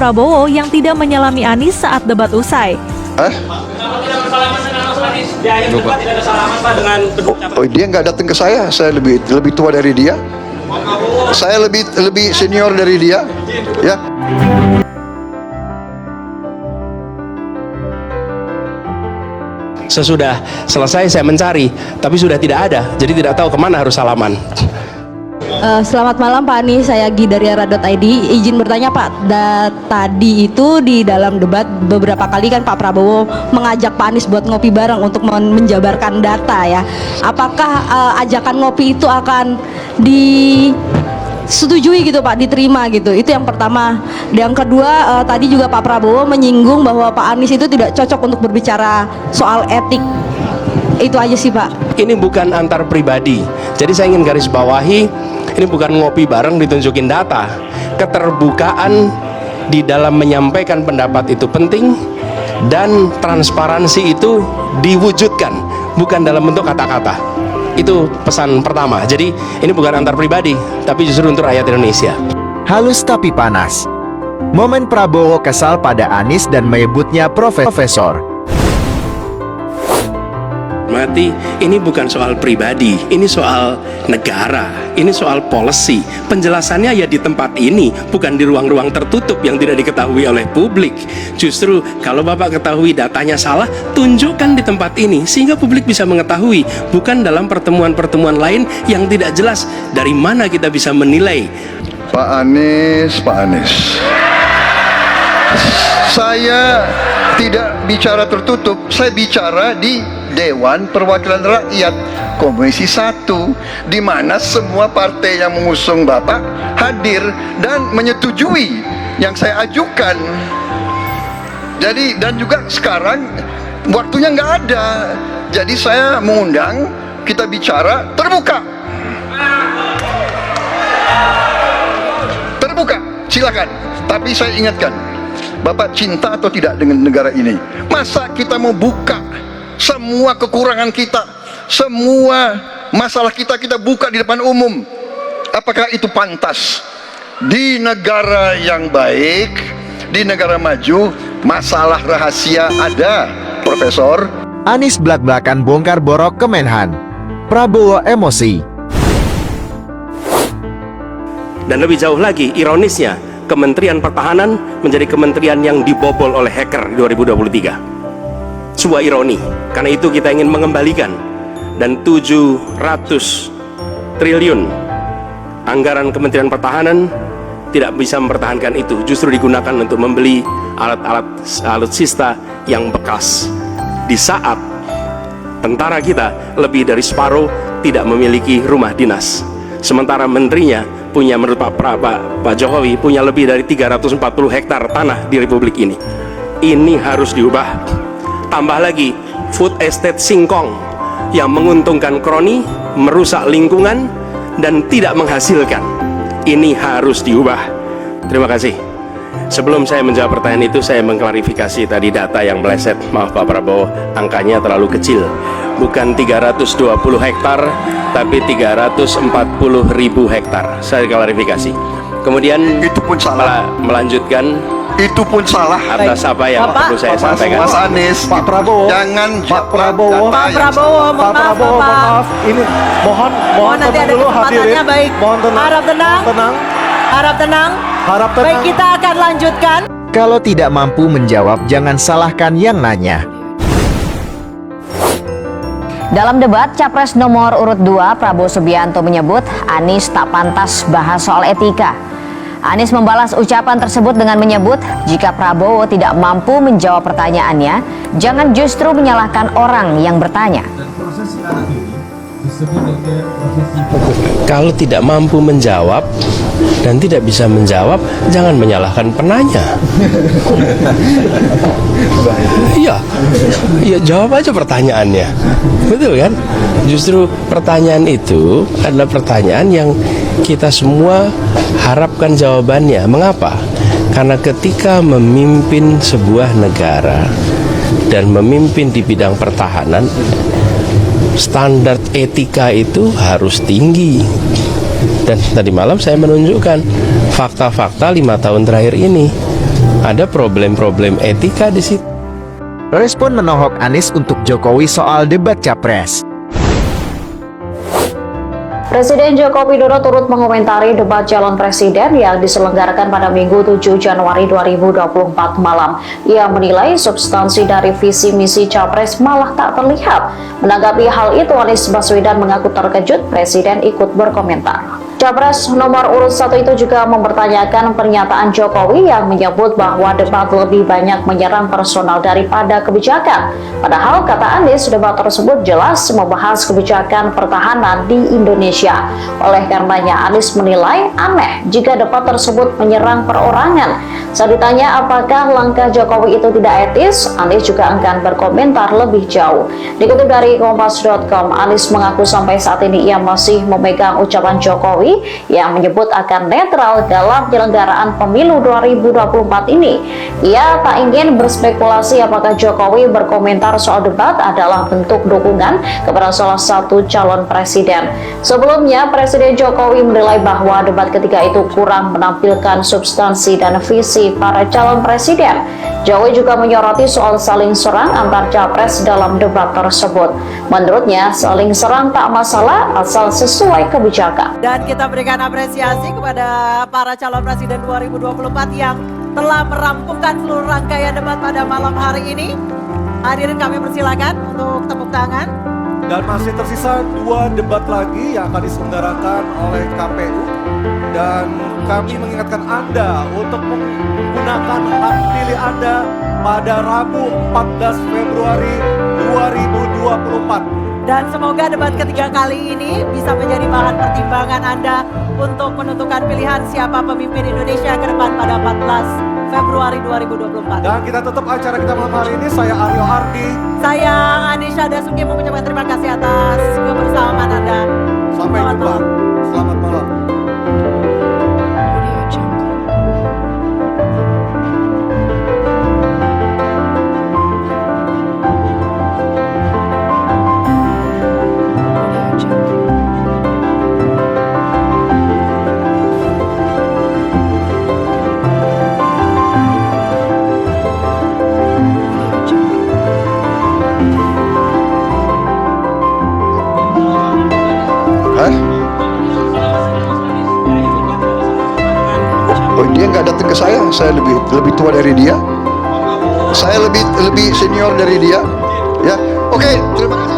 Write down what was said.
Prabowo yang tidak menyalami Anies saat debat usai. Oh, dia nggak datang ke saya lebih tua dari dia. Saya lebih senior dari dia, ya. Sesudah selesai saya mencari, tapi sudah tidak ada, jadi tidak tahu kemana harus salaman. Selamat malam Pak Anies, saya Gi dari era.id. Izin bertanya Pak, tadi itu di dalam debat beberapa kali kan Pak Prabowo mengajak Pak Anies buat ngopi bareng untuk menjabarkan data ya. Apakah ajakan ngopi itu akan disetujui gitu Pak, diterima gitu? Itu yang pertama. Yang kedua, tadi juga Pak Prabowo menyinggung bahwa Pak Anies itu tidak cocok untuk berbicara soal etik. Itu aja sih Pak. Ini bukan antar pribadi, jadi saya ingin garis bawahi, ini bukan ngopi bareng ditunjukin data. Keterbukaan di dalam menyampaikan pendapat itu penting, dan transparansi itu diwujudkan, bukan dalam bentuk kata-kata. Itu pesan pertama. Jadi ini bukan antar pribadi, tapi justru untuk rakyat Indonesia. Halus tapi panas. Momen Prabowo kesal pada Anies dan menyebutnya profesor. Mati, ini bukan soal pribadi, ini soal negara, ini soal policy. Penjelasannya ya di tempat ini, bukan di ruang-ruang tertutup yang tidak diketahui oleh publik. Justru kalau Bapak ketahui datanya salah, tunjukkan di tempat ini sehingga publik bisa mengetahui, bukan dalam pertemuan-pertemuan lain yang tidak jelas dari mana kita bisa menilai. Pak Anies. Saya tidak bicara tertutup, saya bicara di Dewan Perwakilan Rakyat Komisi 1, di mana semua partai yang mengusung Bapak hadir dan menyetujui yang saya ajukan. Jadi, dan juga sekarang waktunya nggak ada, jadi saya mengundang kita bicara terbuka. Silakan, tapi saya ingatkan, Bapak cinta atau tidak dengan negara ini? Masa kita mau buka semua kekurangan kita, semua masalah kita buka di depan umum? Apakah itu pantas? Di negara yang baik, di negara maju, masalah rahasia ada, Profesor. Anies belak-belakan bongkar borok Kemenhan. Prabowo emosi. Dan lebih jauh lagi, ironisnya, Kementerian Pertahanan menjadi kementerian yang dibobol oleh hacker 2023. Sebuah ironi, karena itu kita ingin mengembalikan, dan 700 triliun anggaran Kementerian Pertahanan tidak bisa mempertahankan itu, justru digunakan untuk membeli alat-alat alutsista yang bekas di saat tentara kita lebih dari separuh tidak memiliki rumah dinas, sementara menterinya punya, menurut Pak Jokowi, punya lebih dari 340 hektar tanah di Republik ini. Ini harus diubah. Tambah lagi food estate singkong yang menguntungkan kroni, merusak lingkungan, dan tidak menghasilkan. Ini harus diubah. Terima kasih. Sebelum saya menjawab pertanyaan itu, saya mengklarifikasi tadi data yang meleset. Maaf Pak Prabowo, angkanya terlalu kecil. Bukan 320 hektar, tapi 340.000 hektar. Saya klarifikasi. Kemudian Itu pun salah. Melanjutkan. Itu pun salah. Atas apa yang perlu saya sampaikan. Mas Anies, Pak Prabowo, jangan Pak Prabowo, Pak Prabowo, Pak Prabowo, mohon maaf. Ini mohon nanti tenang ada dulu kesempatannya, hadirin. baik. Mohon tenang. Harap tenang. Harap tenang. Baik, kita akan lanjutkan. Kalau tidak mampu menjawab, jangan salahkan yang nanya. Dalam debat Capres nomor urut 2, Prabowo Subianto menyebut Anies tak pantas bahas soal etika. Anies membalas ucapan tersebut dengan menyebut jika Prabowo tidak mampu menjawab pertanyaannya, jangan justru menyalahkan orang yang bertanya. Kalau tidak mampu menjawab dan tidak bisa menjawab, jangan menyalahkan penanya. Iya, jawab aja pertanyaannya. Betul kan? Justru pertanyaan itu adalah pertanyaan yang kita semua harapkan jawabannya. Mengapa? Karena ketika memimpin sebuah negara dan memimpin di bidang pertahanan, standar etika itu harus tinggi. Dan tadi malam saya menunjukkan fakta-fakta 5 tahun terakhir ini. Ada problem-problem etika di situ. Respon menohok Anies untuk Jokowi soal debat Capres. Presiden Joko Widodo turut mengomentari debat calon presiden yang diselenggarakan pada Minggu 7 Januari 2024 malam. Ia menilai substansi dari visi misi Capres malah tak terlihat. Menanggapi hal itu, Anies Baswedan mengaku terkejut Presiden ikut berkomentar. Capres nomor urut 1 itu juga mempertanyakan pernyataan Jokowi yang menyebut bahwa debat lebih banyak menyerang personal daripada kebijakan. Padahal, kata Anies, debat tersebut jelas membahas kebijakan pertahanan di Indonesia. Oleh karenanya, Anies menilai aneh jika debat tersebut menyerang perorangan. Saat ditanya apakah langkah Jokowi itu tidak etis, Anies juga enggan berkomentar lebih jauh. Dikutip dari Kompas.com, Anies mengaku sampai saat ini ia masih memegang ucapan Jokowi yang menyebut akan netral dalam penyelenggaraan pemilu 2024 ini. Ia tak ingin berspekulasi apakah Jokowi berkomentar soal debat adalah bentuk dukungan kepada salah satu calon presiden. Sebelumnya, Presiden Jokowi menilai bahwa debat ketiga itu kurang menampilkan substansi dan visi para calon presiden. Jokowi juga menyoroti soal saling serang antar capres dalam debat tersebut. Menurutnya, saling serang tak masalah asal sesuai kebijakan. Dan kita berikan apresiasi kepada para calon presiden 2024 yang telah merampungkan seluruh rangkaian debat pada malam hari ini. Hadirin kami persilakan untuk tepuk tangan. Dan masih tersisa 2 debat lagi yang akan diselenggarakan oleh KPU. Dan kami mengingatkan Anda untuk menggunakan hak pilih Anda pada Rabu 14 Februari 2024. Dan semoga debat ketiga kali ini bisa menjadi bahan pertimbangan Anda untuk menentukan pilihan siapa pemimpin Indonesia ke depan pada 14 Februari 2024. Dan kita tutup acara kita malam hari ini. Saya Aryo Ardi. Saya Anisha Dasuki mengucapkan terima kasih atas kebersamaan Anda. Sampai jumpa. Selamat malam. Oh, dia nggak datang ke saya lebih tua dari dia, saya lebih senior dari dia, ya. Oke, terima kasih.